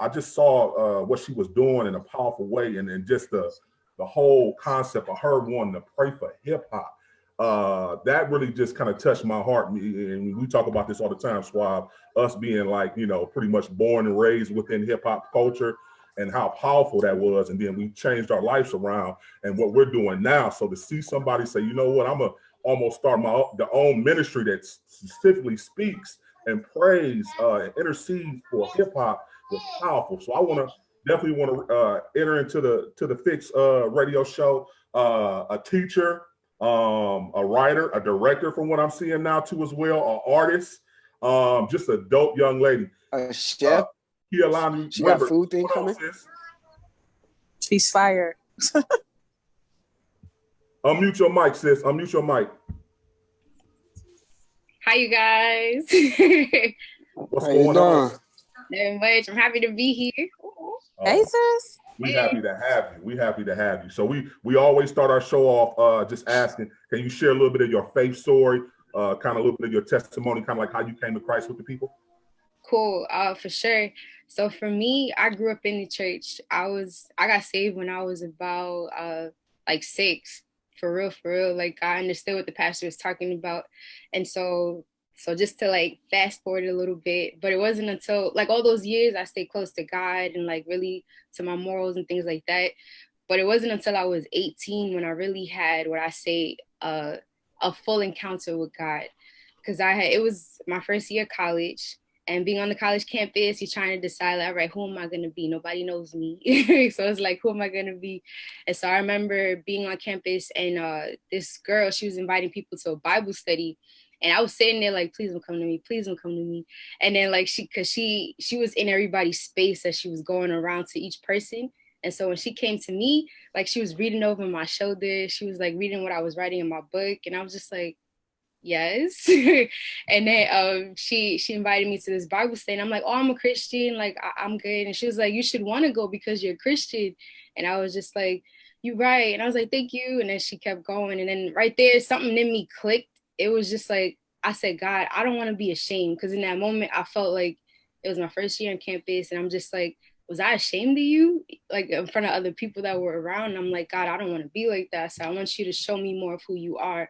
I just saw what she was doing in a powerful way, and just the whole concept of her wanting to pray for hip hop. That really just kind of touched my heart. And we talk about this all the time, Swab, us being like, pretty much born and raised within hip hop culture and how powerful that was. And then we changed our lives around and what we're doing now. So to see somebody say, you know what, I'm going to almost start the own ministry that specifically speaks and prays and intercedes for hip hop was powerful. So I definitely want to enter into the Fixx radio show, a teacher, a writer, a director from what I'm seeing now too as well, an artist, just a dope young lady. A chef. Kei-Landa, she got food thing coming. She's fired. Unmute your mic, sis. Unmute your mic. Hi, you guys. What's going on? Not much. I'm happy to be here. Hey, sis. We happy to have you. We happy to have you. So we always start our show off just asking, can you share a little bit of your faith story, kind of a little bit of your testimony, kind of like how you came to Christ with the people? Cool. For sure. So for me, I grew up in the church. I got saved when I was about like 6. For real. Like I understood what the pastor was talking about. And so just to like fast forward a little bit, but it wasn't until like all those years I stayed close to God and like really to my morals and things like that. But it wasn't until I was 18 when I really had what I say a full encounter with God. Because it was my first year of college. And being on the college campus, you're trying to decide, like, all right, who am I going to be? Nobody knows me. So it's like, who am I going to be? And so I remember being on campus and this girl, she was inviting people to a Bible study. And I was sitting there like, please don't come to me. Please don't come to me. And then like she was in everybody's space as she was going around to each person. And so when she came to me, like she was reading over my shoulder. She was like reading what I was writing in my book. And I was just like, yes. And then she invited me to this Bible study. And I'm like, oh, I'm a Christian. Like, I'm good. And she was like, you should want to go because you're a Christian. And I was just like, you're right. And I was like, thank you. And then she kept going. And then right there, something in me clicked. It was just like, I said, God, I don't want to be ashamed. Because in that moment, I felt like it was my first year on campus. And I'm just like, was I ashamed of you? Like in front of other people that were around. And I'm like, God, I don't want to be like that. So I want you to show me more of who you are.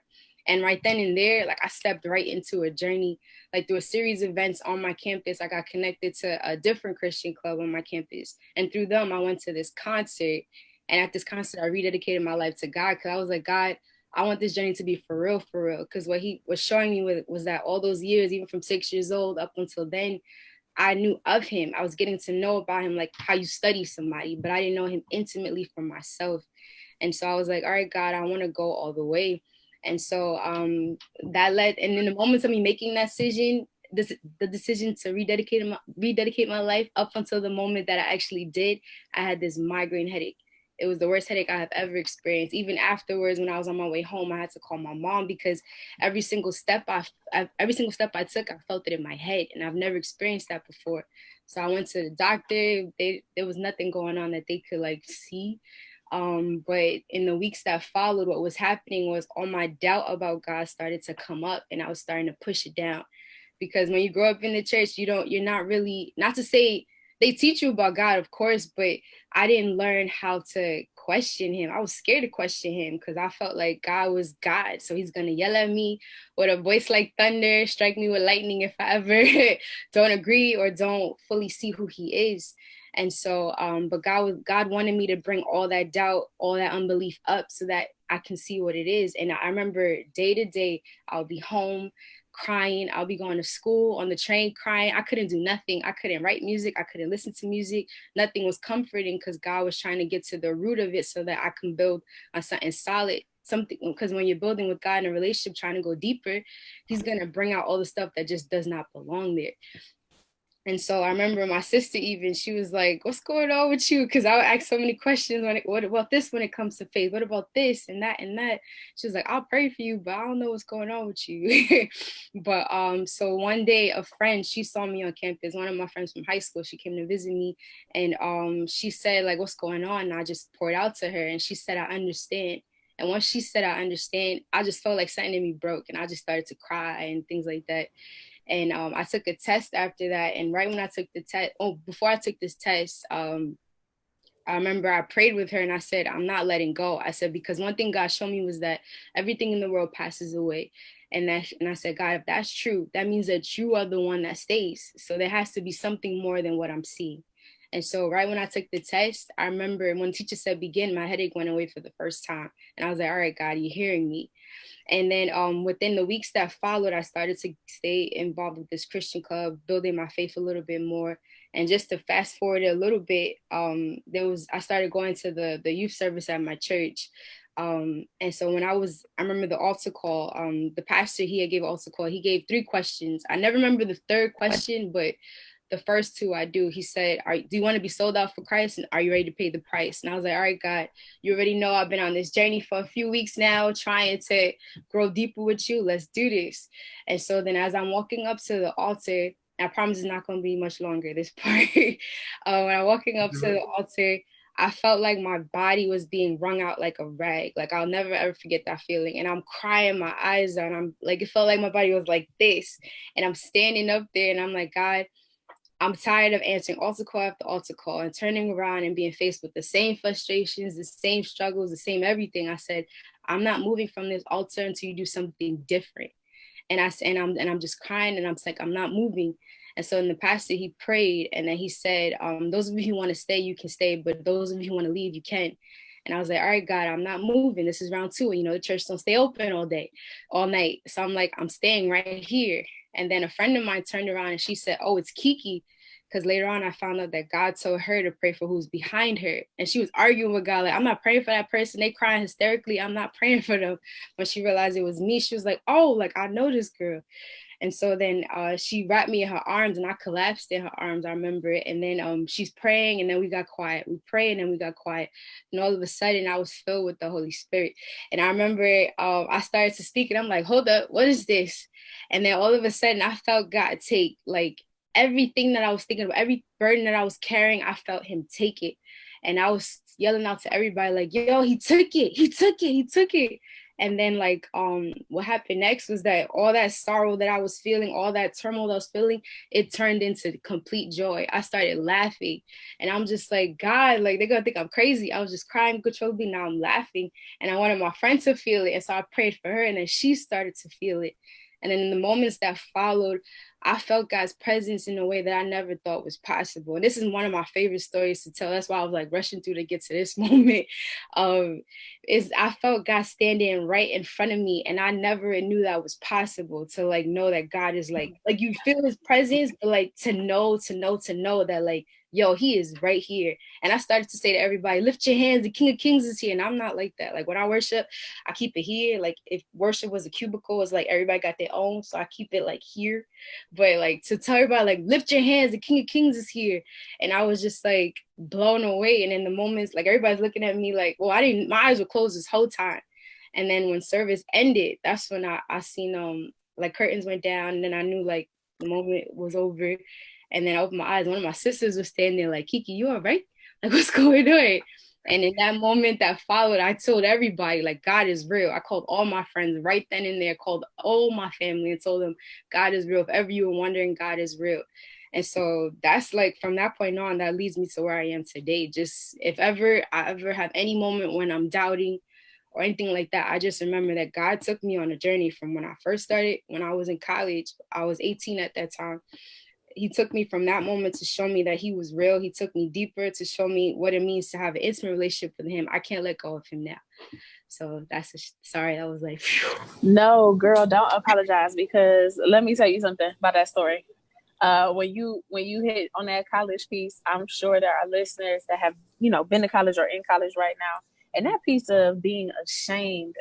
And right then and there, like I stepped right into a journey, like through a series of events on my campus. I got connected to a different Christian club on my campus. And through them, I went to this concert. And at this concert, I rededicated my life to God because I was like, God, I want this journey to be for real. Because what he was showing me was that all those years, even from 6 years old up until then, I knew of him. I was getting to know about him, like how you study somebody, but I didn't know him intimately for myself. And so I was like, all right, God, I want to go all the way. And so that led, and in the moments of me making that decision, the decision to rededicate my life up until the moment that I actually did, I had this migraine headache. It was the worst headache I have ever experienced. Even afterwards, when I was on my way home, I had to call my mom because every single step I took, I felt it in my head, and I've never experienced that before. So I went to the doctor. There was nothing going on that they could like see. But in the weeks that followed, what was happening was all my doubt about God started to come up, and I was starting to push it down. Because when you grow up in the church, you're not really, not to say they teach you about God, of course, but I didn't learn how to question him. I was scared to question him because I felt like God was God. So he's going to yell at me with a voice like thunder, strike me with lightning if I ever don't agree or don't fully see who he is. And so, but God wanted me to bring all that doubt, all that unbelief up so that I can see what it is. And I remember day to day, I'll be home crying. I'll be going to school on the train crying. I couldn't do nothing. I couldn't write music. I couldn't listen to music. Nothing was comforting because God was trying to get to the root of it so that I can build on something solid. Something, because when you're building with God in a relationship, trying to go deeper, he's going to bring out all the stuff that just does not belong there. And so I remember my sister even, she was like, what's going on with you? Because I would ask so many questions. What about this when it comes to faith? What about this and that and that? She was like, I'll pray for you, but I don't know what's going on with you. But so one day a friend, she saw me on campus. One of my friends from high school, she came to visit me. And she said, like, what's going on? And I just poured out to her. And she said, I understand. And once she said, I understand, I just felt like something in me broke. And I just started to cry and things like that. And I took a test after that. And right when I took the test, before I took this test, I remember I prayed with her and I said, I'm not letting go. I said, because one thing God showed me was that everything in the world passes away. And I said, God, if that's true, that means that you are the one that stays. So there has to be something more than what I'm seeing. And so right when I took the test, I remember when teacher said begin, my headache went away for the first time. And I was like, all right, God, you're hearing me. And then within the weeks that followed, I started to stay involved with this Christian club, building my faith a little bit more. And just to fast forward a little bit, I started going to the youth service at my church. And so when I remember the altar call, the pastor, he had gave altar call. He gave 3 questions. I never remember the third question, but the first 2 I do. He said, do you want to be sold out for Christ? And are you ready to pay the price? And I was like, all right, God, you already know I've been on this journey for a few weeks now, trying to grow deeper with you. Let's do this. And so then as I'm walking up to the altar, I promise it's not going to be much longer, this part. When I'm walking up to the altar, I felt like my body was being wrung out like a rag. Like I'll never ever forget that feeling. And I'm crying my eyes out. I'm like, it felt like my body was like this. And I'm standing up there and I'm like, God, I'm tired of answering altar call after altar call and turning around and being faced with the same frustrations, the same struggles, the same everything. I said, I'm not moving from this altar until you do something different. And I'm just crying and I'm like, I'm not moving. And so in the pastor, he prayed and then he said, those of you who want to stay, you can stay, but those of you who want to leave, you can. And I was like, all right, God, I'm not moving. This is round 2. And, the church don't stay open all night. So I'm like, I'm staying right here. And then a friend of mine turned around and she said, oh, it's Kiki. Because later on, I found out that God told her to pray for who's behind her. And she was arguing with God, like, I'm not praying for that person. They crying hysterically. I'm not praying for them. When she realized it was me, she was like, oh, like, I know this girl. And so then she wrapped me in her arms and I collapsed in her arms. I remember it. And then she's praying and then we got quiet. We prayed and then we got quiet. And all of a sudden I was filled with the Holy Spirit. And I remember I started to speak and I'm like, hold up, what is this? And then all of a sudden I felt God take like everything that I was thinking about, every burden that I was carrying, I felt him take it. And I was yelling out to everybody like, yo, he took it. He took it. He took it. And then like what happened next was that all that sorrow that I was feeling, all that turmoil I was feeling, it turned into complete joy. I started laughing and I'm just like, God, like they're gonna think I'm crazy. I was just crying uncontrollably. Now I'm laughing and I wanted my friend to feel it. And so I prayed for her and then she started to feel it. And then in the moments that followed, I felt God's presence in a way that I never thought was possible. And this is one of my favorite stories to tell. That's why I was like rushing through to get to this moment. Is I felt God standing right in front of me, and I never knew that was possible. To like know that God is like you feel His presence, but like to know that like, yo, He is right here. And I started to say to everybody, lift your hands, the King of Kings is here. And I'm not like that. Like when I worship, I keep it here. Like if worship was a cubicle, it's like everybody got their own. So I keep it like here. But like to tell everybody, like, lift your hands, the King of Kings is here. And I was just like blown away. And in the moments, like everybody's looking at me like, well, my eyes were closed this whole time. And then when service ended, that's when I seen like curtains went down, and then I knew like the moment was over. And then I opened my eyes. One of my sisters was standing there like, Kiki, you all right? Like, what's going on? And in that moment that followed, I told everybody, like, God is real. I called all my friends right then and there, called all my family and told them, God is real. If ever you were wondering, God is real. And so that's like, from that point on, that leads me to where I am today. Just if ever I ever have any moment when I'm doubting or anything like that, I just remember that God took me on a journey from when I first started, when I was in college. I was 18 at that time. He took me from that moment to show me that he was real. He took me deeper to show me what it means to have an intimate relationship with him. I can't let go of him now. So sorry, that was like, phew. No, girl, don't apologize, because let me tell you something about that story. When you hit on that college piece, I'm sure there are listeners that have, been to college or in college right now. And that piece of being ashamed,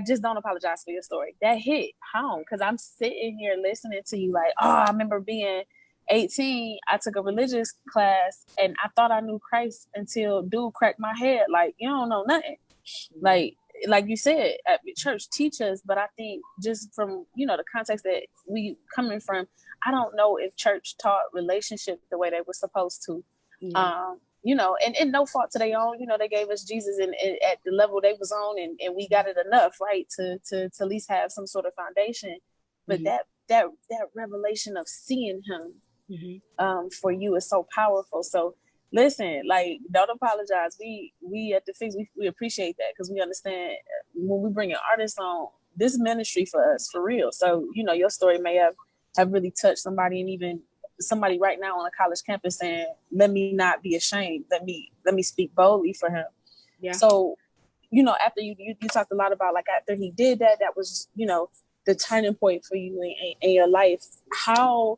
just don't apologize for your story. That hit home, because I'm sitting here listening to you like, oh, I remember being 18. I took a religious class and I thought I knew Christ until dude cracked my head. Like, you don't know nothing. Like you said, at church teach us, but I think just from, the context that we coming from, I don't know if church taught relationship the way they were supposed to. Yeah. And no fault to their own, they gave us Jesus and at the level they was on, and we got it enough, right, to at least have some sort of foundation. but that revelation of seeing him for you is so powerful. So listen, like, don't apologize. We at the Fixx, we appreciate that, because we understand when we bring an artist on, this ministry for us, for real. So, you know, your story may have really touched somebody, and even somebody right now on a college campus saying, let me not be ashamed. Let me speak boldly for him. Yeah. So, you know, after you talked a lot about, like, after he did that, that was, you know, the turning point for you in your life. How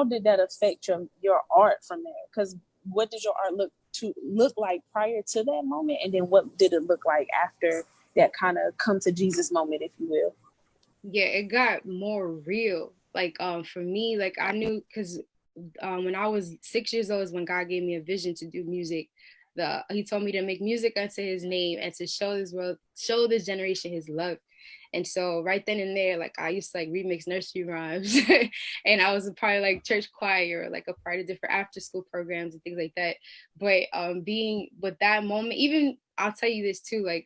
did that affect your art from there? Because what did your art look like prior to that moment, and then what did it look like after that kind of come to Jesus moment, if you will? Yeah, it got more real. Like, for me, like, I knew, because when I was 6 years old is when God gave me a vision to do music. He told me to make music unto his name and to show this world, show this generation his love. And so right then and there, like, I used to like remix nursery rhymes and I was a part of like church choir, like a part of different after school programs and things like that. But being with that moment, even I'll tell you this too, like,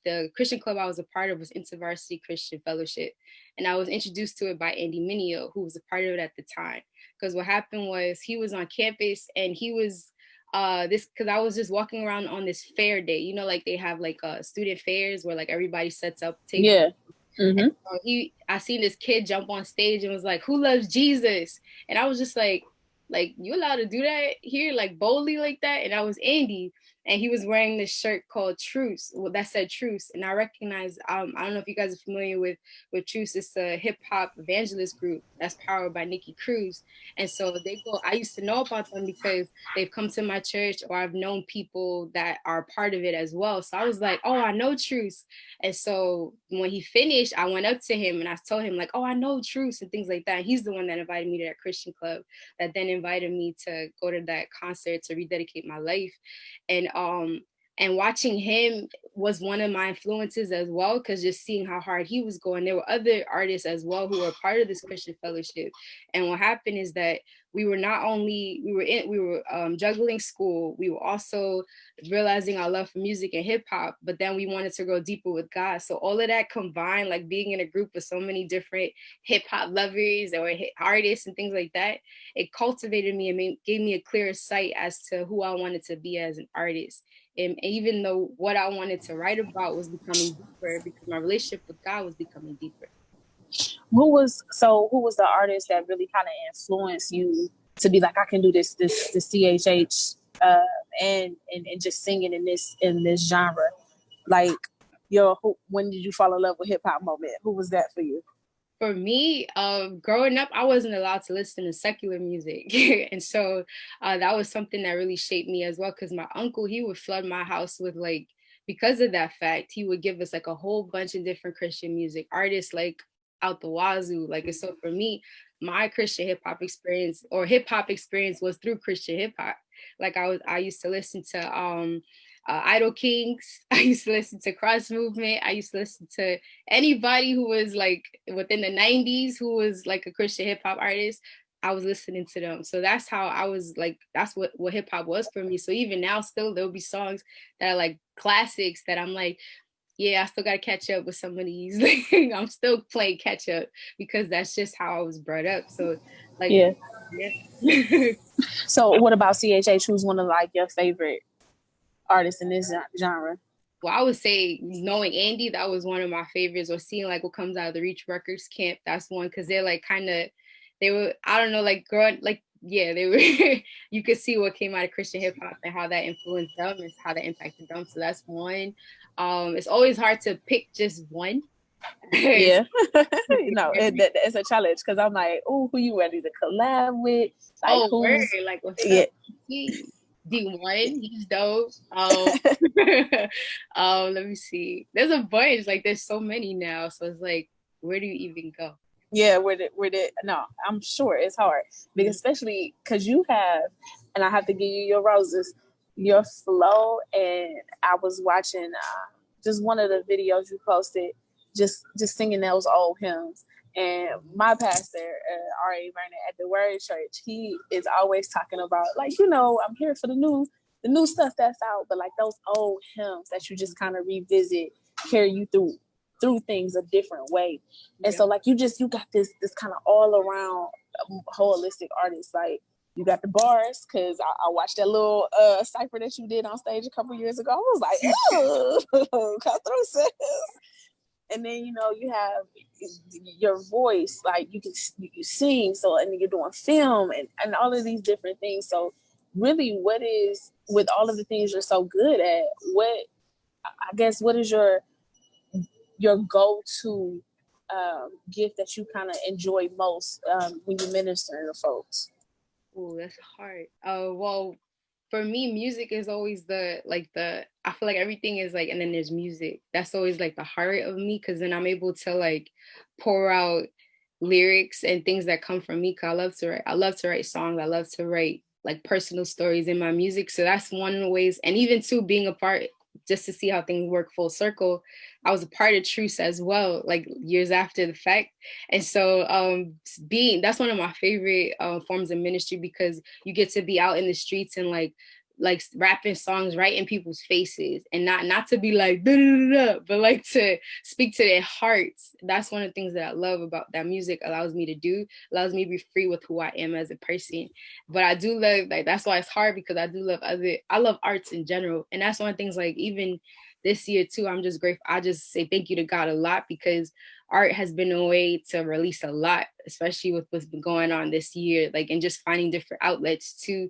the Christian club I was a part of was InterVarsity Christian Fellowship. And I was introduced to it by Andy Mineo, who was a part of it at the time. Because what happened was he was on campus and he was because I was just walking around on this fair day, you know, like they have like student fairs where like everybody sets up tables. Yeah. Mm-hmm. And, I seen this kid jump on stage and was like, "Who loves Jesus?" And I was just like, you allowed to do that here, like boldly like that? And I was Andy, and he was wearing this shirt called Truce, that said Truce. And I recognized, I don't know if you guys are familiar with Truce. It's a hip hop evangelist group that's powered by Nikki Cruz. And so I used to know about them because they've come to my church, or I've known people that are part of it as well. So I was like, oh, I know Truce. And so when he finished, I went up to him and I told him like, oh, I know Truce and things like that. He's the one that invited me to that Christian club, that then invited me to go to that concert to rededicate my life. And watching him was one of my influences as well, because just seeing how hard he was going. There were other artists as well who were part of this Christian fellowship. And what happened is that we were juggling school. We were also realizing our love for music and hip hop, but then we wanted to go deeper with God. So all of that combined, like being in a group with so many different hip hop lovers or artists and things like that, it cultivated me and gave me a clearer sight as to who I wanted to be as an artist. And even though what I wanted to write about was becoming deeper, because my relationship with God was becoming deeper. Who was the artist that really kind of influenced you to be like, I can do this CHH and just singing in this genre? Like, when did you fall in love with hip hop moment? Who was that for you? For me, growing up, I wasn't allowed to listen to secular music. And so that was something that really shaped me as well, because my uncle, he would flood my house with like, because of that fact, he would give us like a whole bunch of different Christian music artists, like out the wazoo. Like, so for me, my Christian hip hop experience was through Christian hip hop. Like I used to listen to Idol Kings. I used to listen to Cross Movement. I used to listen to anybody who was like within the 90s who was like a Christian hip hop artist. I was listening to them. So that's how I was like, that's what hip hop was for me. So even now still there'll be songs that are like classics that I'm like, yeah, I still got to catch up with some of these. I'm still playing catch up because that's just how I was brought up. So like, yeah. So what about CHH? Who's one of like your favorite artists in this genre? Well, I would say knowing Andy, that was one of my favorites, or seeing like what comes out of the Reach Records camp. That's one, because they're like they were, I don't know, like growing, like, yeah, they were, you could see what came out of Christian hip hop and how that influenced them and how that impacted them. So that's one. It's always hard to pick just one. Yeah. It's a challenge, because I'm like, oh, who you ready to collab with? Like, like, what's up? D1, he's dope. Let me see. There's a bunch. Like, there's so many now. So it's like, where do you even go? Yeah, no, I'm sure it's hard, because especially because you have, and I have to give you your roses, your flow. And I was watching just one of the videos you posted, just singing those old hymns. And my pastor, R.A. Vernon at the Word Church, he is always talking about, like, I'm here for the new stuff that's out, but like those old hymns that you just kind of revisit carry you through through things a different way. And so like you got this kind of all around holistic artist. Like you got the bars, because I watched that little cipher that you did on stage a couple years ago. I was like, oh, come through, sis. And then, you know, you have your voice, like you sing, so, and you're doing film and all of these different things. So really, what is, with all of the things you're so good at, what is your go-to gift that you kind of enjoy most when you minister to folks? Oh, that's hard. Well, for me, music is always I feel like everything is like, and then there's music. That's always like the heart of me, because then I'm able to like pour out lyrics and things that come from me. Cause I love to write. I love to write songs. I love to write like personal stories in my music. So that's one of the ways. And even too, being a part, just to see how things work full circle, I was a part of Truce as well, like years after the fact. And so that's one of my favorite forms of ministry, because you get to be out in the streets and like rapping songs right in people's faces, and not to be like da, da, da, da, but like to speak to their hearts. That's one of the things that I love about that music allows me to do, allows me to be free with who I am as a person. But I do love, like, that's why it's hard, because I love arts in general. And that's one of the things, like, even this year too, I'm just grateful. I just say thank you to God a lot, because art has been a way to release a lot, especially with what's been going on this year, like, and just finding different outlets too.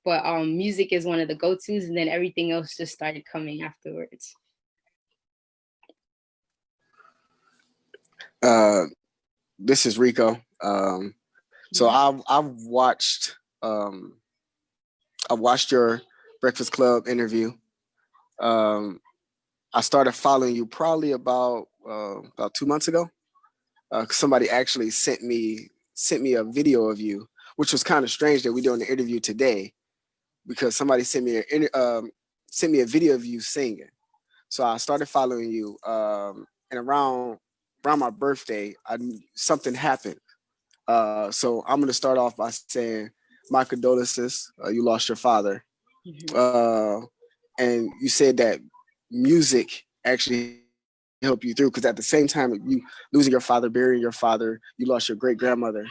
But music is one of the go-tos, and then everything else just started coming afterwards. This is Rico. So I've watched your Breakfast Club interview. I started following you probably about 2 months ago. Somebody actually sent me a video of you, which was kind of strange that we're doing the interview today, because somebody sent me a video of you singing. So I started following you, and around my birthday, something happened. So I'm gonna start off by saying my condolences. You lost your father, and you said that music actually helped you through, because at the same time you losing your father, burying your father, you lost your great grandmother,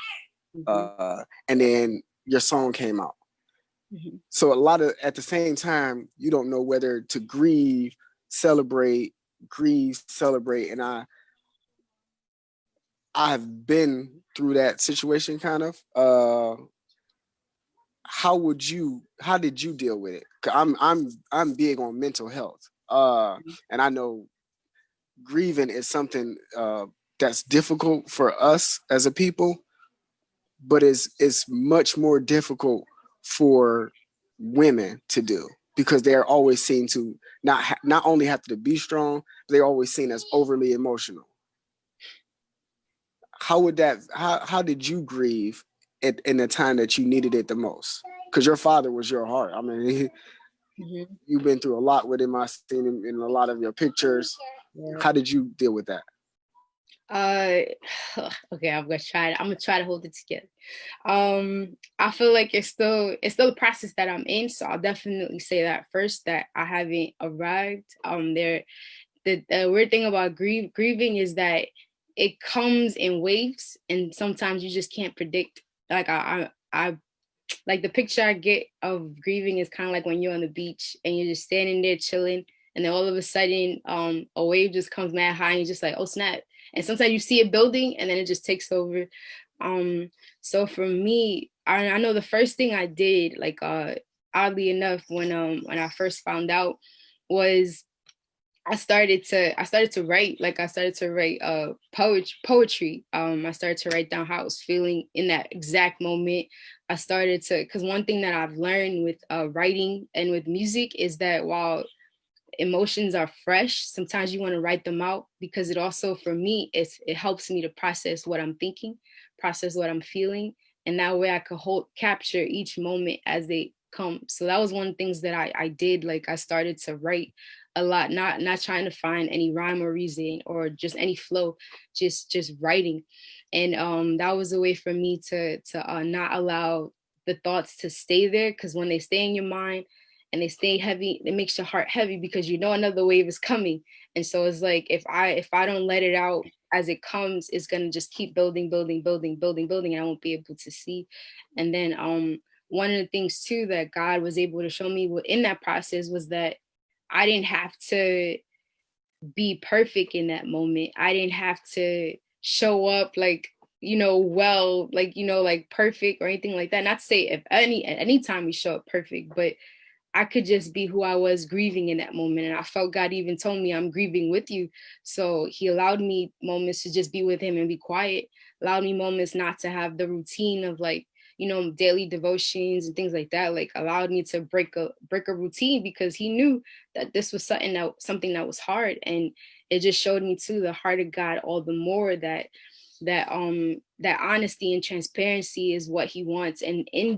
and then your song came out. So at the same time, you don't know whether to grieve, celebrate, and I have been through that situation kind of. How did you deal with it? I'm big on mental health, and I know grieving is something that's difficult for us as a people, but it's much more difficult for women to do, because they're always seen to not only have to be strong, but they're always seen as overly emotional. How did you grieve in the time that you needed it the most? Because your father was your heart. I mean, you've been through a lot with him. I've seen him in a lot of your pictures. How did you deal with that? Okay, I'm gonna try to hold it together. I feel like it's still a process that I'm in, so I'll definitely say that first, that I haven't arrived. The weird thing about grieving is that it comes in waves, and sometimes you just can't predict. Like I like, the picture I get of grieving is kind of like when you're on the beach and you're just standing there chilling, and then all of a sudden a wave just comes mad high, and you're just like, oh snap. And sometimes you see it building, and then it just takes over. So for me, I know the first thing I did, like oddly enough, when I first found out, was I started to write. Like, I started to write poetry. I started to write down how I was feeling in that exact moment. I started to, because one thing that I've learned with writing and with music is that while emotions are fresh, sometimes you want to write them out, because it also, for me, it helps me to process what I'm thinking, process what I'm feeling, and that way I could capture each moment as they come. So that was one of the things that I did. Like, I started to write a lot, not trying to find any rhyme or reason or just any flow, just writing. And that was a way for me to not allow the thoughts to stay there, because when they stay in your mind and they stay heavy, it makes your heart heavy, because you know another wave is coming. And so it's like, if I don't let it out as it comes, it's going to just keep building, and I won't be able to see. And then one of the things too that God was able to show me in that process was that I didn't have to be perfect in that moment. I didn't have to show up like, well, like, like perfect or anything like that. Not to say at any time we show up perfect, but I could just be who I was grieving in that moment. And I felt God even told me, I'm grieving with you. So he allowed me moments to just be with him and be quiet, allowed me moments not to have the routine of like, daily devotions and things like that, like allowed me to break a routine, because he knew that this was something that was hard. And it just showed me too the heart of God all the more, that honesty and transparency is what he wants. And in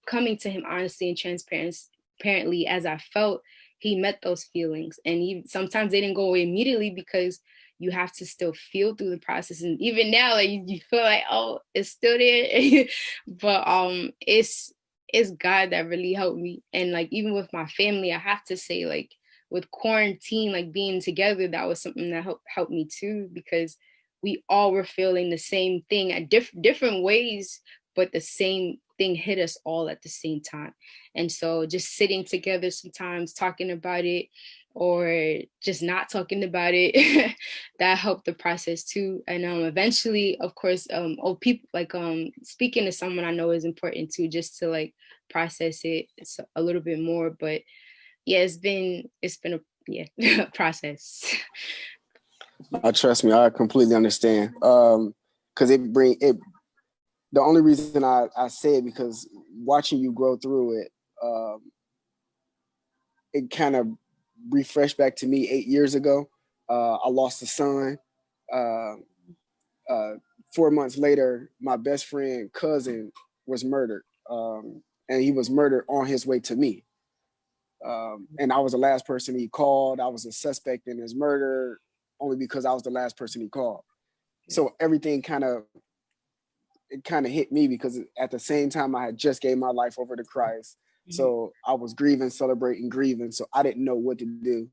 coming to him honestly and transparently as I felt, he met those feelings. And sometimes they didn't go away immediately, because you have to still feel through the process. And even now, like you feel like, oh, it's still there. But it's God that really helped me. And like even with my family, I have to say, like with quarantine, like being together, that was something that helped me too, because we all were feeling the same thing at different ways, but the same thing hit us all at the same time. And so just sitting together sometimes, talking about it, or just not talking about it, that helped the process too. And eventually, of course, people like speaking to someone I know is important too, just to like process it a little bit more. But yeah, it's been a process. Trust me, I completely understand. Because the only reason I say it, because watching you grow through it, it kind of refreshed back to me 8 years ago. I lost a son. 4 months later, my best friend cousin was murdered. And he was murdered on his way to me. And I was the last person he called. I was a suspect in his murder only because I was the last person he called. So everything kind of hit me, because at the same time I had just gave my life over to Christ. Mm-hmm. So I was grieving, celebrating, grieving. So I didn't know what to do.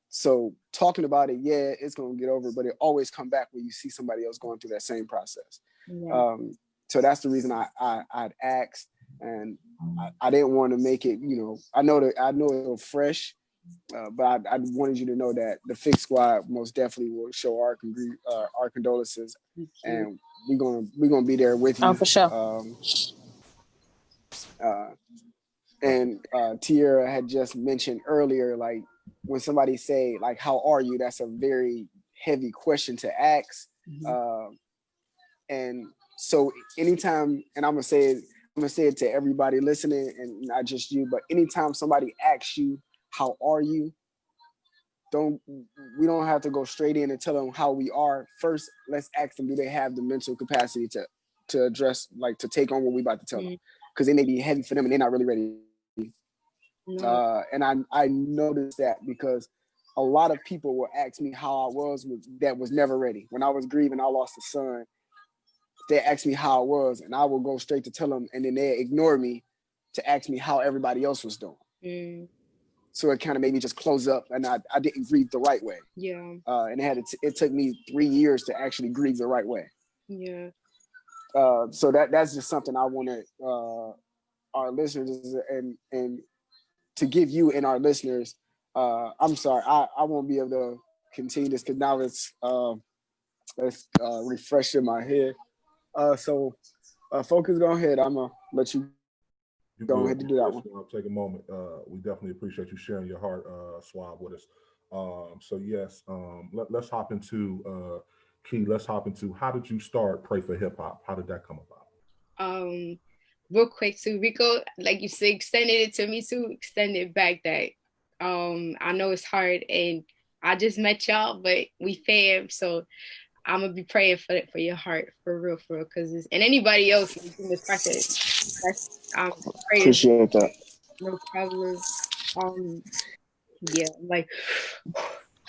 So talking about it, yeah, it's going to get over, but it always come back when you see somebody else going through that same process. Yeah. So that's the reason I'd asked, and I didn't want to make it, I know it was fresh, but I wanted you to know that the Fixx Squad most definitely will show our condolences, and we're gonna be there with you. Oh, for sure. And Tierra had just mentioned earlier, like when somebody say like, "How are you?" That's a very heavy question to ask. Mm-hmm. And so anytime, and I'm gonna say it to everybody listening, and not just you, but anytime somebody asks you, "How are you?" We don't have to go straight in and tell them how we are. First, let's ask them, do they have the mental capacity to address, like to take on what we about to tell them? Because it may be heavy for them and they're not really ready. No. And I noticed that, because a lot of people will ask me how I was that was never ready. When I was grieving, I lost a son. They ask me how I was, and I will go straight to tell them, and then they ignore me to ask me how everybody else was doing. So it kind of made me just close up, and I didn't grieve the right way. Yeah. And it took me 3 years to actually grieve the right way. Yeah. So that's just something I wanted our listeners and to give you and our listeners. I'm sorry, I won't be able to continue this, because now it's refreshed in my head. So focus, go ahead. I'm gonna let you go ahead and do that one. Take a moment. We definitely appreciate you sharing your heart, Swab, with us. So yes, let's hop into Key. Let's hop into, how did you start Pray for Hip Hop? How did that come about? Real quick too, Rico, like you said, extended it to me too. Extended back that. I know it's hard, and I just met y'all, but we fam, so I'm gonna be praying for your heart, for real, because and anybody else in this process. Appreciate that. No problem. Yeah, like.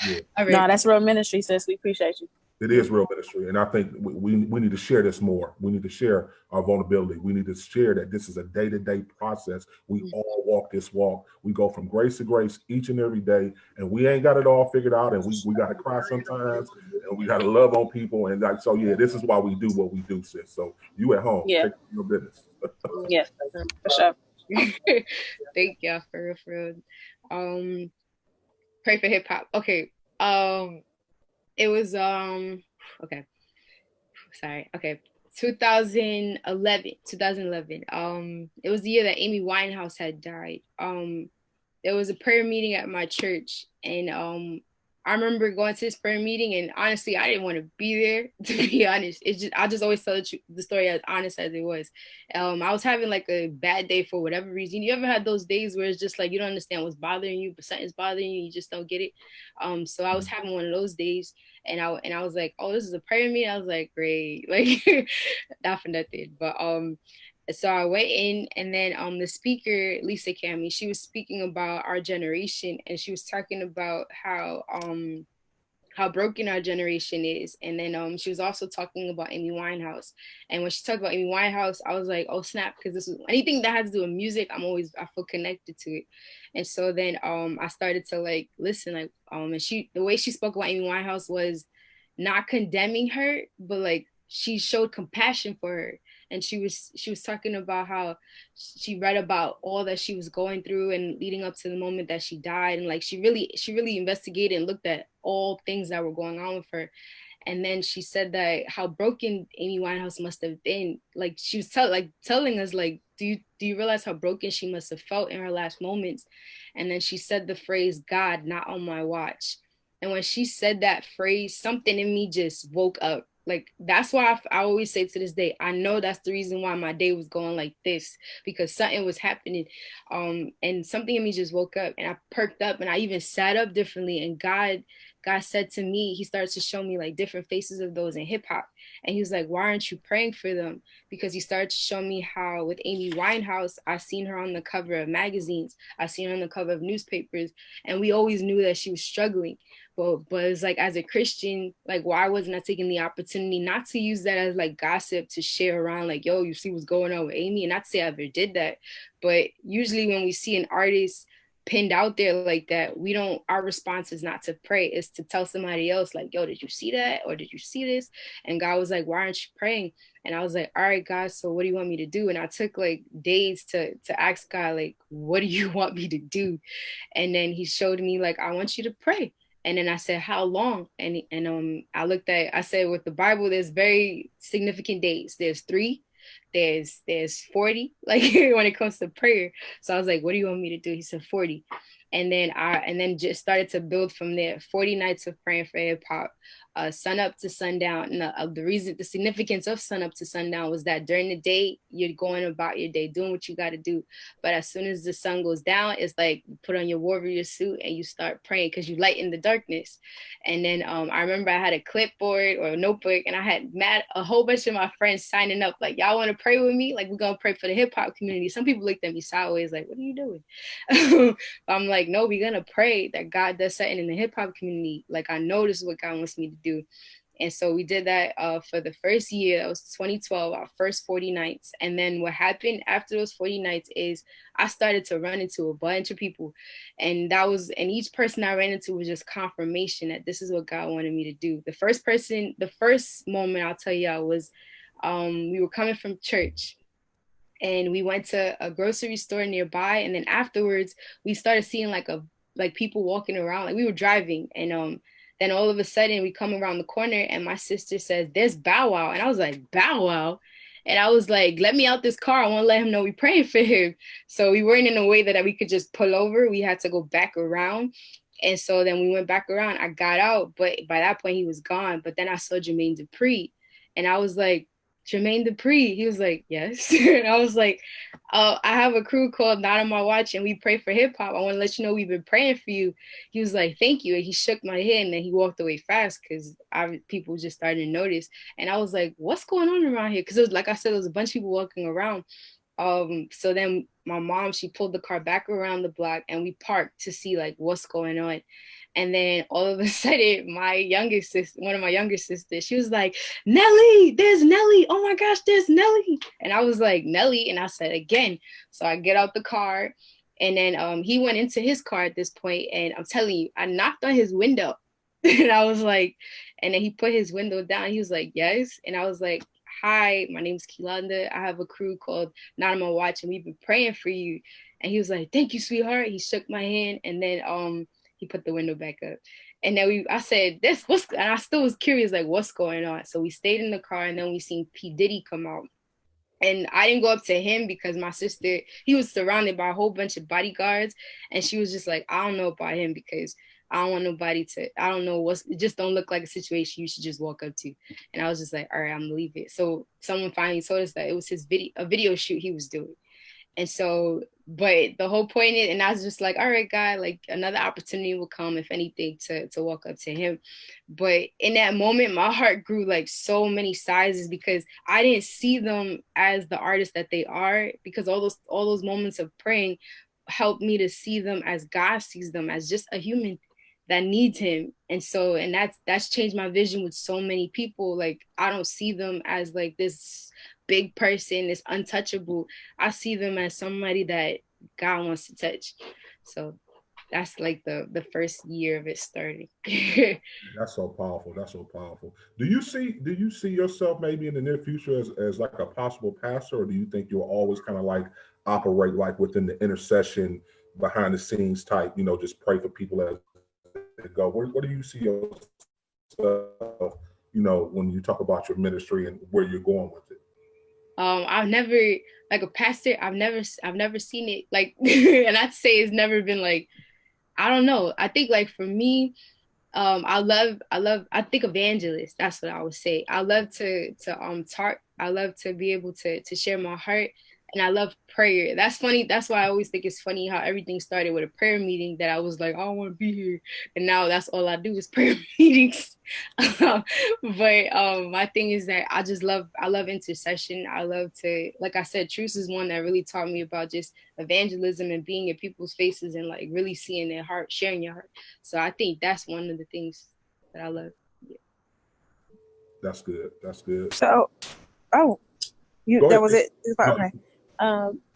Yeah. All right. No, that's real ministry, sis. We appreciate you. It is real ministry, and I think we need to share this more. We need to share our vulnerability. We need to share that this is a day-to-day process. We all walk this walk. We go from grace to grace each and every day, and we ain't got it all figured out. And we got to cry sometimes, and we got to love on people. And like so, yeah, this is why we do what we do, sis. So you at home, Yeah. take your business. Yeah, for sure. Thank y'all for real. Pray for hip hop. Okay. It was okay. Sorry. Okay. 2011. It was the year that Amy Winehouse had died. There was a prayer meeting at my church, and I remember going to this prayer meeting, and honestly, I didn't want to be there. To be honest, I just always tell the story as honest as it was. I was having like a bad day for whatever reason. You ever had those days where it's just like you don't understand what's bothering you, but something's bothering you, you just don't get it. So I was having one of those days, and I was like, oh, this is a prayer meeting. I was like, great, like not for nothing, but so I went in, and then the speaker, Lisa Cami, she was speaking about our generation, and she was talking about how broken our generation is. And then she was also talking about Amy Winehouse. And when she talked about Amy Winehouse, I was like, oh snap, because this was anything that has to do with music, I feel connected to it. And so then I started to like listen, like and the way she spoke about Amy Winehouse was not condemning her, but like she showed compassion for her. And she was talking about how she read about all that she was going through and leading up to the moment that she died, and like she really investigated and looked at all things that were going on with her. And then she said that how broken Amy Winehouse must have been. Like she was telling us, like, do you realize how broken she must have felt in her last moments? And then she said the phrase, "God, not on my watch." And when she said that phrase, something in me just woke up. Like, that's why I always say to this day, I know that's the reason why my day was going like this, because something was happening. And something in me just woke up, and I perked up, and I even sat up differently. And God said to me, he started to show me like different faces of those in hip hop. And he was like, why aren't you praying for them? Because he started to show me how with Amy Winehouse, I seen her on the cover of magazines. I seen her on the cover of newspapers. And we always knew that she was struggling. But it's like, as a Christian, like, why wasn't I taking the opportunity not to use that as like gossip to share around, like, yo, you see what's going on with Amy? And not to say I ever did that, but usually when we see an artist pinned out there like that, our response is not to pray, it's to tell somebody else, like, yo, did you see that? Or did you see this? And God was like, why aren't you praying? And I was like, all right, God, so what do you want me to do? And I took like days to ask God, like, what do you want me to do? And then he showed me, like, I want you to pray. And then I said, how long? And I said, with the Bible, there's very significant days. There's 3, there's 40, like when it comes to prayer. So I was like, what do you want me to do? He said 40. And then just started to build from there. 40 nights of praying for hip hop, sun up to sundown. And the significance of sun up to sundown was that during the day, you're going about your day, doing what you got to do. But as soon as the sun goes down, it's like you put on your warrior suit and you start praying, because you lighten the darkness. And then I remember I had a clipboard or a notebook, and I had a whole bunch of my friends signing up, like, y'all want to pray with me? Like, we're going to pray for the hip hop community. Some people looked at me sideways, like, what are you doing? But I'm like, no, we're going to pray that God does something in the hip hop community. Like, I know this is what God wants me to do. And so we did that for the first year. That was 2012, our first 40 nights. And then what happened after those 40 nights is I started to run into a bunch of people. And each person I ran into was just confirmation that this is what God wanted me to do. The first moment I'll tell y'all was we were coming from church, and we went to a grocery store nearby. And then afterwards, we started seeing like people walking around. Like, we were driving, and then all of a sudden we come around the corner, and my sister says, there's Bow Wow. And I was like, Bow Wow? And I was like, let me out this car. I want to let him know we're praying for him. So we weren't in a way that we could just pull over. We had to go back around. And so then we went back around. I got out, but by that point he was gone. But then I saw Jermaine Dupri, and I was like, Jermaine Dupri? He was like, yes. And I was like, I have a crew called Not on My Watch, and we pray for hip hop. I want to let you know we've been praying for you. He was like, thank you. And he shook my hand, and then he walked away fast, because people just started to notice. And I was like, what's going on around here? Because it was, like I said, there was a bunch of people walking around. So then my mom, she pulled the car back around the block and we parked to see like what's going on. And then all of a sudden, my youngest sister, one of my younger sisters, she was like, Nelly, there's Nelly. Oh my gosh, there's Nelly. And I was like, Nelly. And I said again. So I get out the car and then he went into his car at this point. And I'm telling you, I knocked on his window. And I was like, and then he put his window down. He was like, yes. And I was like, hi, my name's Kei-Landa. I have a crew called Not On My Watch and we've been praying for you. And he was like, thank you, sweetheart. He shook my hand and then he put the window back up. And then I said, and I still was curious, like, what's going on? So we stayed in the car and then we seen P. Diddy come out. And I didn't go up to him because my sister, he was surrounded by a whole bunch of bodyguards. And she was just like, I don't know about him because I don't want nobody to, I don't know it just don't look like a situation you should just walk up to. And I was just like, all right, I'm gonna leave it. So someone finally told us that it was a video shoot he was doing. And so, but the whole point is, and I was just like, all right, guy, like another opportunity will come, if anything, to walk up to him. But in that moment, my heart grew like so many sizes because I didn't see them as the artists that they are, because all those moments of praying helped me to see them as God sees them, as just a human that needs him. And so, and that's changed my vision with so many people. Like, I don't see them as like this big person, this untouchable. I see them as somebody that God wants to touch. So that's like the first year of it starting. That's so powerful. That's so powerful. Do you see yourself maybe in the near future as like a possible pastor, or do you think you'll always kind of like operate like within the intercession, behind the scenes type, just pray for people as they go? Where do you see yourself, when you talk about your ministry and where you're going with it? I've never, like a pastor, I've never seen it like, and I'd say it's never been like, I don't know. I think like for me, I think evangelist, that's what I would say. I love to talk. I love to be able to share my heart, and I love prayer. That's funny. That's why I always think it's funny how everything started with a prayer meeting that I was like, I don't want to be here. And now that's all I do is prayer meetings. But my thing is that I love intercession. I love to, like I said, Truce is one that really taught me about just evangelism and being in people's faces and like really seeing their heart, sharing your heart. So I think that's one of the things that I love. Yeah. That's good. That's good. So, that was it. Okay.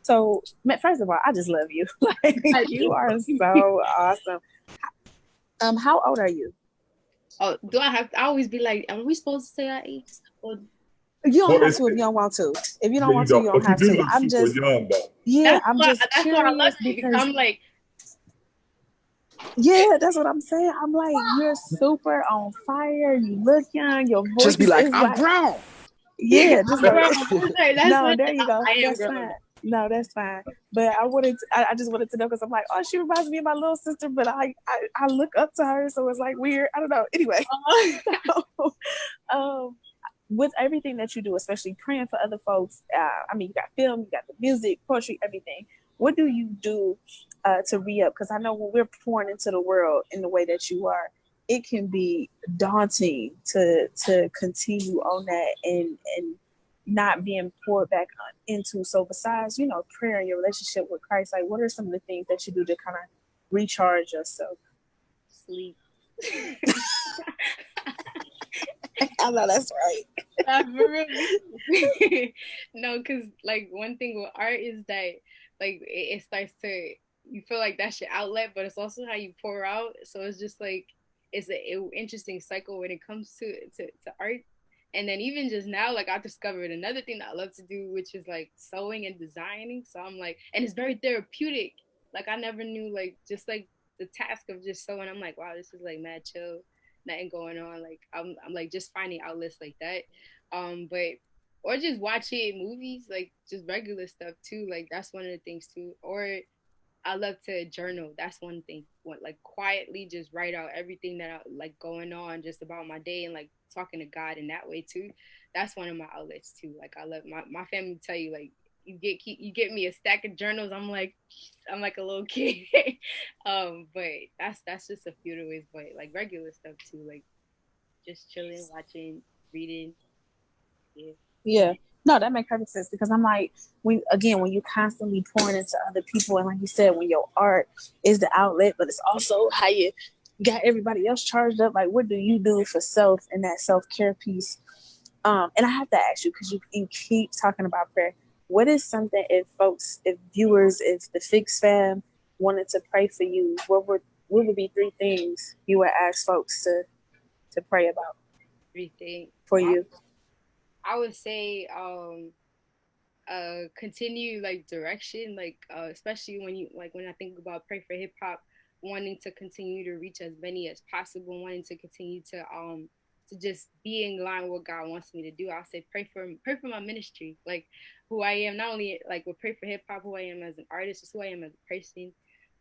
So first of all, I just love you. Like, you are so awesome. How old are you? Oh, do I have to always be like, are we supposed to say our age? Or... You don't have to if you don't want to. If you don't want to, you don't have to. I'm just young, though. Yeah, I'm just curious because I'm like, yeah, that's what I'm saying. I'm like, you're super on fire. You look young. Your voice just be like, is I'm grown. Yeah, just like, no, there you go. That's fine. No, that's fine. But I just wanted to know because I'm like, oh, she reminds me of my little sister, but I look up to her, so it's like weird. I don't know. Anyway, with everything that you do, especially praying for other folks, I mean, you got film, you got the music, poetry, everything. What do you do to re-up? Because I know when we're pouring into the world in the way that you are, it can be daunting to continue on that and not being poured back into. So besides, prayer and your relationship with Christ, like what are some of the things that you do to kind of recharge yourself? Sleep. I know that's right. No, because like one thing with art is that like it starts to, you feel like that's your outlet, but it's also how you pour out. So it's just like, it's an interesting cycle when it comes to art. And then even just now, like I discovered another thing that I love to do, which is like sewing and designing. So I'm like, and it's very therapeutic. Like I never knew, like just like the task of just sewing. I'm like, wow, this is like mad chill, nothing going on. Like I'm like just finding outlets like that. But or just watching movies, like just regular stuff too. Like that's one of the things too. Or I love to journal. That's one thing. Like quietly just write out everything that I like going on just about my day and like talking to God in that way too. That's one of my outlets too. Like I love my family tell you like you get me a stack of journals. I'm like a little kid. But that's just a few of the ways. But like regular stuff too, like just chilling, watching, reading. Yeah. No, that makes perfect sense because I'm like, when you constantly pouring into other people, and like you said, when your art is the outlet, but it's also how you got everybody else charged up. Like, what do you do for self and that self-care piece? And I have to ask you because you keep talking about prayer. What is something if viewers, if the Fixx fam wanted to pray for you, what would be 3 things you would ask folks to pray about? 3 things for you. I would say continue like direction, like especially when I think about pray for hip hop, wanting to continue to reach as many as possible, wanting to continue to just be in line with what God wants me to do. I'll say pray for my ministry, like who I am, not only like with pray for hip hop, who I am as an artist, just who I am as a person.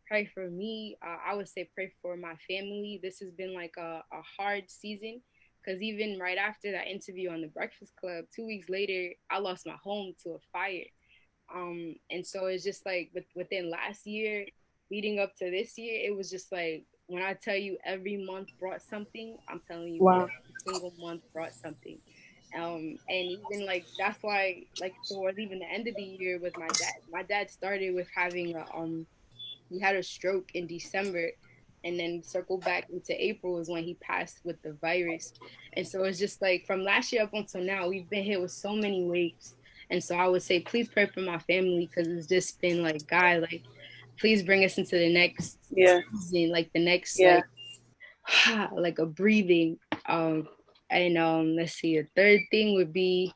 Pray for me. I would say pray for my family. This has been like a hard season because even right after that interview on the Breakfast Club, 2 weeks later, I lost my home to a fire. And so it's just like within last year, leading up to this year, it was just like when I tell you every month brought something, I'm telling you Wow. every single month brought something. And even like that's why like towards even the end of the year with my dad. My dad started with having he had a stroke in December, and then circle back into April is when he passed with the virus. And so it's just like from last year up until now, we've been hit with so many waves. And so I would say, please pray for my family because it's just been like, God, like, please bring us into the next season, like the next, like a breathing. And let's see, a third thing would be,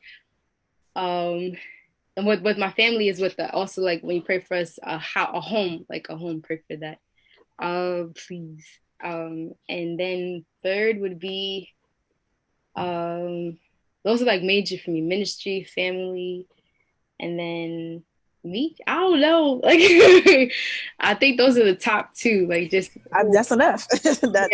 and with my family is with the also like when you pray for us a home, like a home, pray for that please. And then third would be those are like major for me: ministry, family, and then me. I don't know, like I think those are the top 2, like just that's enough. That's enough.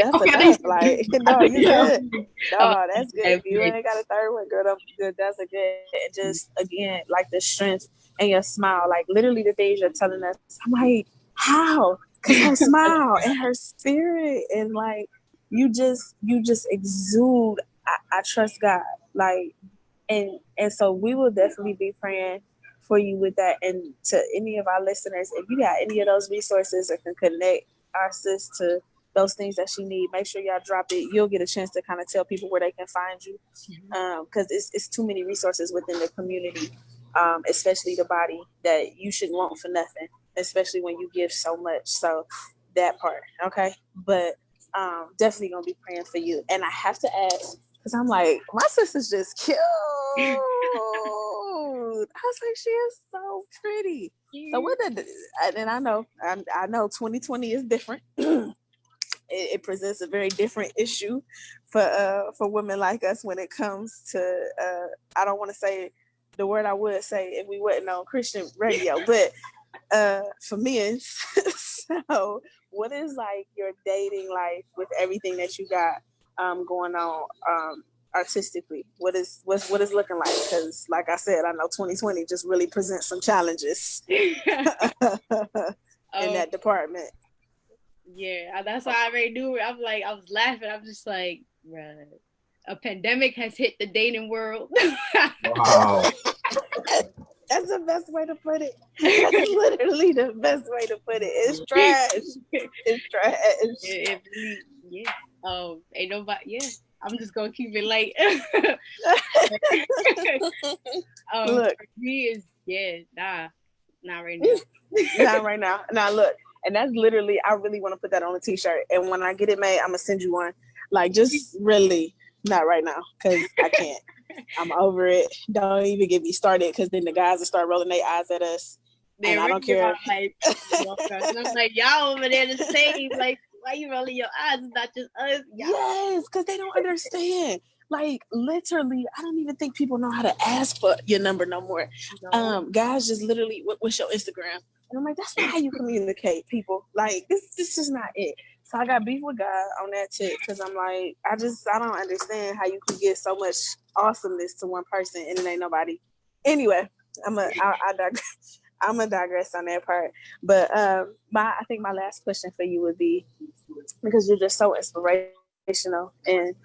Like, no, you good. No, that's good. You ain't got a third one, girl. That's good. That's a good. And just again, like the strength and your smile, like literally the things you're telling us. I'm like, how? Because her smile and her spirit, and like you just exude. I trust God. Like, and so we will definitely be praying for you with that. And to any of our listeners, if you got any of those resources or can connect our sis to those things that she need, make sure y'all drop it. You'll get a chance to kind of tell people where they can find you, because it's too many resources within the community, especially the body, that you shouldn't want for nothing, especially when you give so much. So that part, okay? But definitely gonna be praying for you. And I have to ask, because I'm like, my sister's just cute. I was like, she is so pretty. So what did, and I know 2020 is different. It presents a very different issue for women like us when it comes to I don't want to say the word I would say if we wasn't on Christian radio, but for men. So what is like your dating life with everything that you got going on artistically? What's looking like? Because like I said, I know 2020 just really presents some challenges in that department. Yeah, that's why I already knew. I'm like, I was laughing. I'm just like, bruh, a pandemic has hit the dating world. Wow. That's the best way to put it. That's literally the best way to put it. It's trash. It's trash. It really, yeah. Ain't nobody. Yeah, I'm just gonna keep it light. Look, me is not right now. Not right now. Now look, and that's literally. I really want to put that on a T-shirt, and when I get it made, I'm gonna send you one. Like, just really not right now, because I can't. I'm over it. Don't even get me started, because then the guys will start rolling their eyes at us. And I don't care. Like, and I'm like, y'all over there the same. Like, why you rolling your eyes? It's not just us. Yes, because they don't understand. Like, literally, I don't even think people know how to ask for your number no more. No. Guys just literally, what's your Instagram? And I'm like, that's not how you communicate, people. Like, this is not it. So I got beef with God on that tip, because I'm like, I don't understand how you can get so much awesomeness to one person and it ain't nobody. Anyway, I'm gonna digress on that part. But I think my last question for you would be, because you're just so inspirational and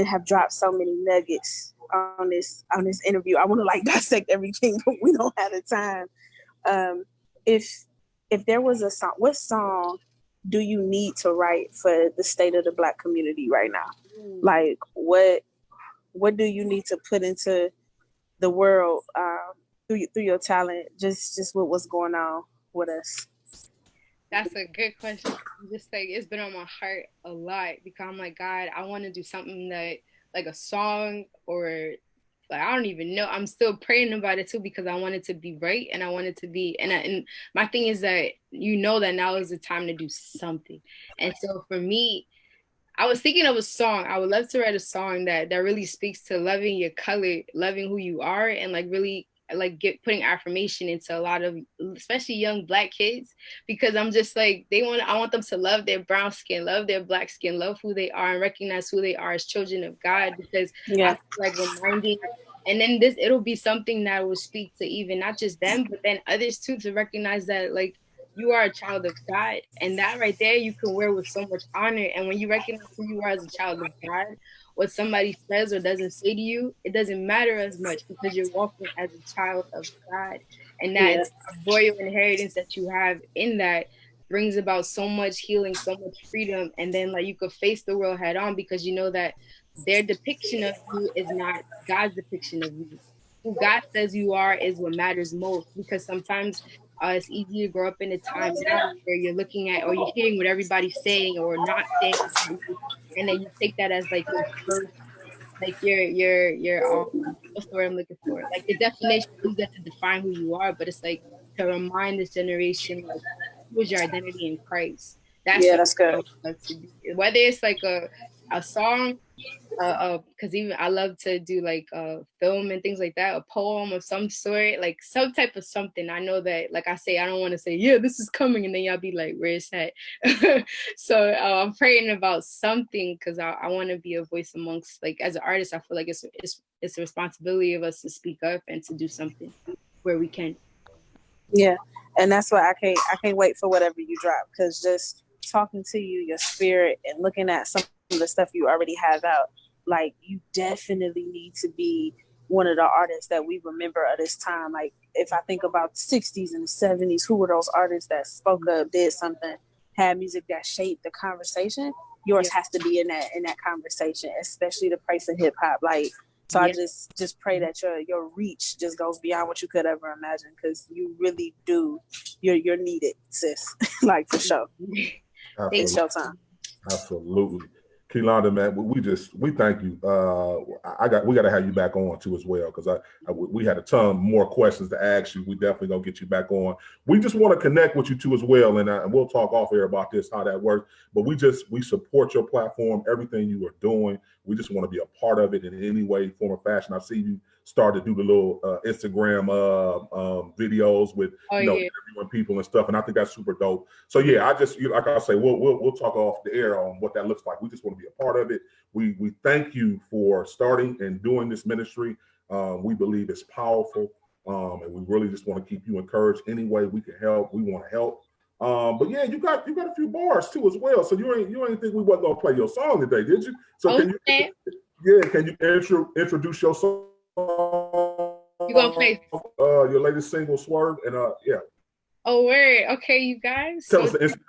have dropped so many nuggets on this interview. I want to like dissect everything, but we don't have the time. If there was a song, what song do you need to write for the state of the Black community right now? Like what do you need to put into the world through your talent, just with what's going on with us? That's a good question. Just like it's been on my heart a lot because I'm like, God, I want to do something that like a song or like I don't even know. I'm still praying about it too because I want it to be right and I want it to be and my thing is that that now is the time to do something. And so for me, I was thinking of a song. I would love to write a song that really speaks to loving your color, loving who you are, and like really like putting affirmation into a lot of especially young Black kids because I'm just like I want them to love their brown skin, love their Black skin, love who they are, and recognize who they are as children of God because I feel like reminding. And then it'll be something that will speak to even not just them, but then others too, to recognize that like you are a child of God. And that right there, you can wear with so much honor. And when you recognize who you are as a child of God, what somebody says or doesn't say to you, it doesn't matter as much because you're walking as a child of God. And that royal inheritance that you have in that brings about so much healing, so much freedom. And then like you could face the world head on because you know that their depiction of you is not God's depiction of you. Who God says you are is what matters most because sometimes it's easy to grow up in a time now where you're looking at or you're hearing what everybody's saying or not saying, and then you take that as like your first, like your what's the word I'm looking for? Like the definition, use that to define who you are, but it's like to remind this generation like who is your identity in Christ. That's what that's good. I would love to do. Whether it's like a song because even I love to do like film and things like that, a poem of some sort, like some type of something. I know that, like I say, I don't want to say, yeah, this is coming, and then y'all be like, where's that? So I'm praying about something because I want to be a voice amongst, like, as an artist, I feel like it's a responsibility of us to speak up and to do something where we can. Yeah, and that's why I can't wait for whatever you drop because just talking to you, your spirit, and looking at some of the stuff you already have out, like you definitely need to be one of the artists that we remember at this time. Like if I think about the 60s and the 70s, who were those artists that spoke up, did something, had music that shaped the conversation? Yours has to be in that conversation, especially the price of hip hop. Like so I just pray that your reach just goes beyond what you could ever imagine because you really do. You're needed, sis. Like for sure. It's your time. Absolutely. Kei-Landa, man, we thank you. We got to have you back on too as well because we had a ton more questions to ask you. We definitely gonna get you back on. We just want to connect with you too as well, and we'll talk off air about this, how that works. But we support your platform, everything you are doing. We just want to be a part of it in any way, form, or fashion. I see you start to do the little Instagram videos with interviewing people and stuff, and I think that's super dope. So yeah, like I say, we'll talk off the air on what that looks like. We just want to be a part of it. We thank you for starting and doing this ministry. We believe it's powerful, and we really just want to keep you encouraged. Any way we can help, we want to help. But yeah, you got a few bars too as well. So you ain't think we wasn't gonna play your song today, did you? So can you introduce your song? You gonna play your latest single, Swerve, and yeah. Oh, word. Okay, you guys. Tell us the inspiration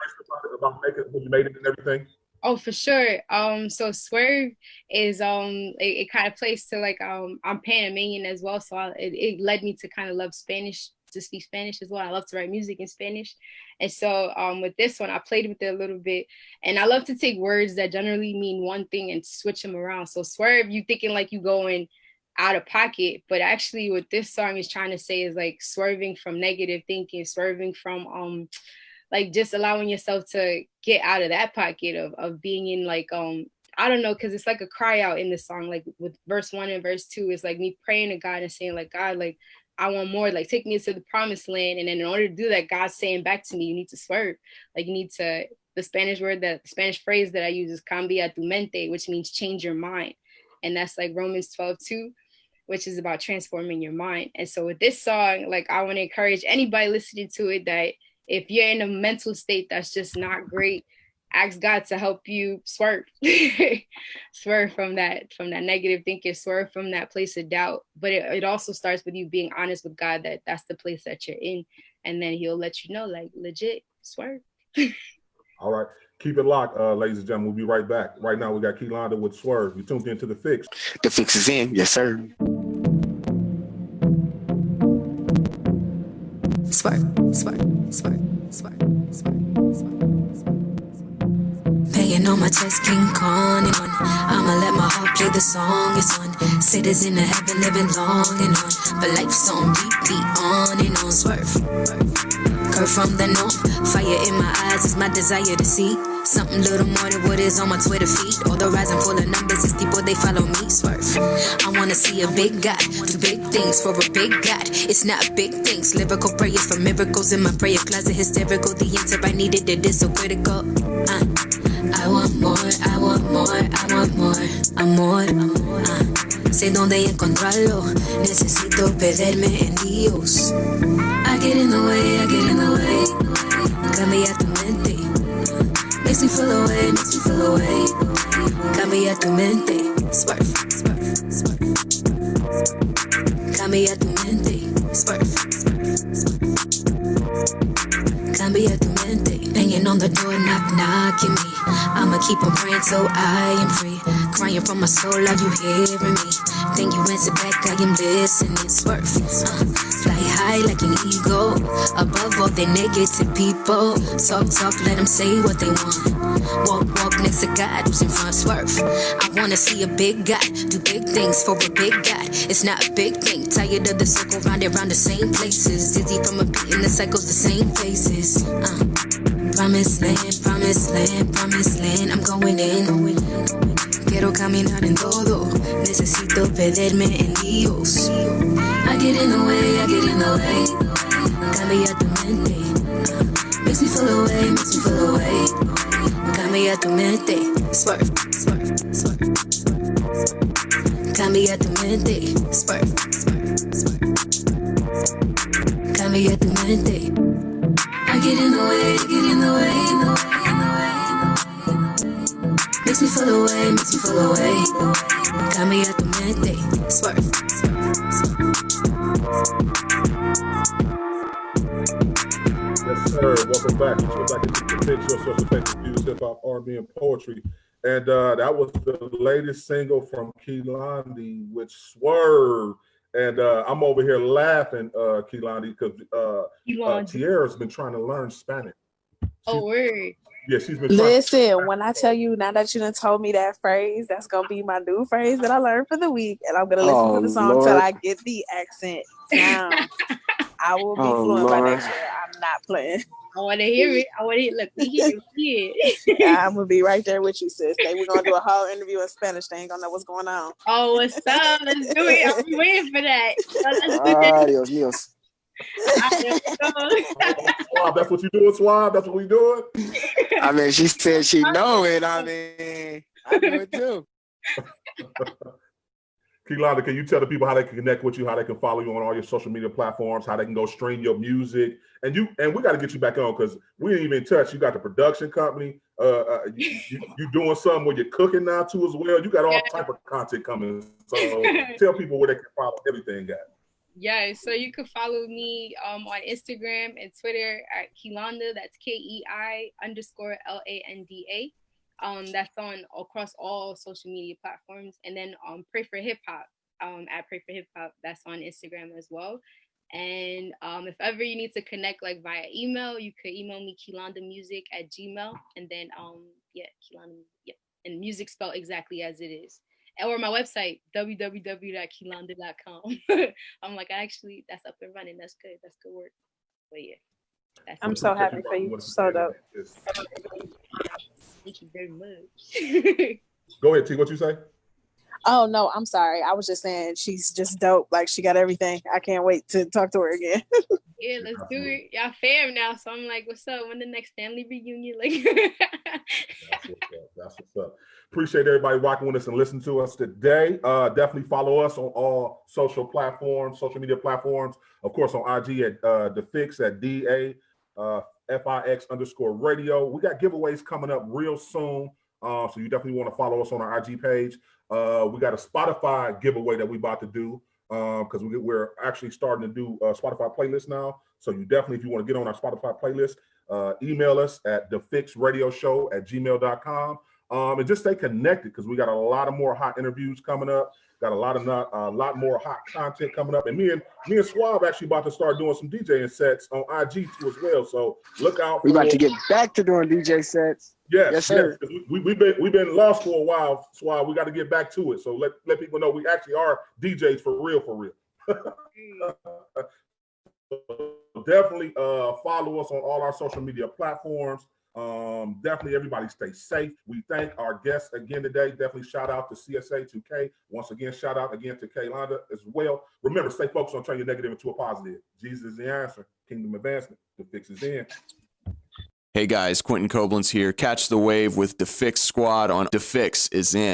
about making when you made it and everything. Oh, for sure. So Swerve is it kind of plays to like I'm Panamanian as well, so it led me to kind of love Spanish, to speak Spanish as well. I love to write music in Spanish, and so with this one I played with it a little bit, and I love to take words that generally mean one thing and switch them around. So Swerve, you thinking like you going out of pocket, but actually what this song is trying to say is like swerving from negative thinking, swerving from like just allowing yourself to get out of that pocket of being in like I don't know, because it's like a cry out in the song. Like with verse 1 and verse 2, it's like me praying to God and saying like, God, like I want more, like take me to the promised land. And then in order to do that, God's saying back to me, you need to swerve. Like you need to, the Spanish phrase that I use is cambia tu mente, which means change your mind. And that's like Romans 12:2, which is about transforming your mind. And so with this song, like I want to encourage anybody listening to it that if you're in a mental state that's just not great, ask God to help you swerve, swerve from that negative thinking, swerve from that place of doubt. But it also starts with you being honest with God that that's the place that you're in, and then He'll let you know, like, legit, swerve. All right. Keep it locked, ladies and gentlemen. We'll be right back. Right now, we got Kei-Landa with Swerve. You tuned into The Fixx. The Fixx is in. Yes, sir. Swerve, swerve, swerve, swerve, swerve, swerve. Banging on my chest, King Kong and on. I'ma let my heart play the song it's on. Citizen of heaven, living long and on. But life's on repeat, on and on. Swerve, curve from the north. Fire in my eyes is my desire to see something little more than what is on my Twitter feed. All the rising full of numbers is people, they follow me. Swerve, I wanna see a big God do big things for a big God. It's not big things, lyrical prayers for miracles in my prayer closet. Hysterical, the answer I needed, it is so critical. I want more, I want more, I want more, amor. Sé dónde encontrarlo, necesito perderme en Dios. I get in the way, I get in the way. Cambia tu mente. Makes me feel away, makes me feel away. Cambia tu mente. Swerve, swerve, swerve. Cambia tu mente. Swerve, swerve, swerve. Cambia tu mente. Banging on the door, knock, knocking me. I'ma keep on praying till I am free. Crying from my soul, are you hearing me? Then you answer back, I am listening. Swerve, fly high like an eagle, above all the negative people. Talk, talk, let them say what they want. Walk, walk next to God who's in front. Swerve, I wanna see a big God do big things for a big God. It's not a big thing, tired of the circle round and round the same places. Dizzy from a beat and the cycles, the same faces. Promised land, promised land, promised land, I'm going in. Quiero caminar en todo, necesito perderme en Dios. I get in the way, I get in the way. Cambia tu mente. Makes me feel away, makes me feel away. Cambia tu mente. Swerve, swerve, swerve, swerve. Cambia tu mente. Swerve, swerve, swerve. Cambia tu mente. I get in the way, I get in the way, in the way, in the way. Makes me feel away, makes me feel away. Cambia tu mente. Swerve, swerve, swerve. Yes, sir. Welcome back. Welcome back into The Fixx, your social place of views, hip hop, R&B, and poetry. And that was the latest single from Kei-Landa with Swerve. And I'm over here laughing, Kei-Landa, because Tierra's been trying to learn Spanish. Oh, word. Yeah, she's been Listen, when I tell you, now that you done told me that phrase, that's going to be my new phrase that I learned for the week. And I'm going to listen to the song till I get the accent down. I will be fluent by next year. I'm not playing. I want to hear it. I want to hear. Look, we hear it. I'm gonna be right there with you, sis. We're gonna do a whole interview in Spanish. They ain't gonna know what's going on. Oh, what's up? Let's do it. I'll be waiting for that. Dios míos. Swab, that's what you doing, Swab? That's what we doing? I mean, she said she know it. I mean, I do it too. Kei-Landa, can you tell the people how they can connect with you, how they can follow you on all your social media platforms, how they can go stream your music? And we got to get you back on because we didn't even touch. You got the production company. You doing something where you're cooking now too as well. You got all type of content coming. So tell people where they can follow everything at. Yeah, so you can follow me on Instagram and Twitter at Kei-Landa. That's KEI_LANDA. That's on across all social media platforms. And then Pray for Hip Hop, at Pray for Hip Hop, that's on Instagram as well. And if ever you need to connect like via email, you could email me KeilandaMusic@gmail.com. And then Kei-Landa, and music spelled exactly as it is. Or my website, www.keilanda.com. I'm like, actually, that's up and running. That's good. That's good work. But yeah. I'm so happy for you. So dope. Thank you very much. Go ahead, T. What you say? Oh, no, I'm sorry. I was just saying she's just dope. Like, she got everything. I can't wait to talk to her again. Yeah, let's do it. Y'all fam now. So I'm like, what's up? When the next family reunion? Like, That's what's up. Appreciate everybody rocking with us and listening to us today. Definitely follow us on all social media platforms. Of course, on IG at The Fixx at FIX_radio. We got giveaways coming up real soon. So you definitely want to follow us on our IG page. We got a Spotify giveaway that we about to do because we're actually starting to do Spotify playlists now. So you definitely, if you want to get on our Spotify playlist, email us at thefixradioshow@gmail.com. And just stay connected because we got a lot of more hot interviews coming up. Got a lot more hot content coming up. And me and Swab actually about to start doing some DJing sets on IG too as well. So look out. We about to get back to doing DJ sets. Yes, sir. Yes. We've been lost for a while, Swab. We got to get back to it. So let people know we actually are DJs for real. Definitely follow us on all our social media platforms. Definitely everybody stay safe. We thank our guests again today. Definitely shout out to CSA 2K. Once again, shout out again to Kei-Landa as well. Remember, stay focused on turning your negative into a positive. Jesus is the answer. Kingdom advancement. The fix is in. Hey guys, Quentin Koblenz here. Catch the wave with the Fixx squad on The Fixx is in.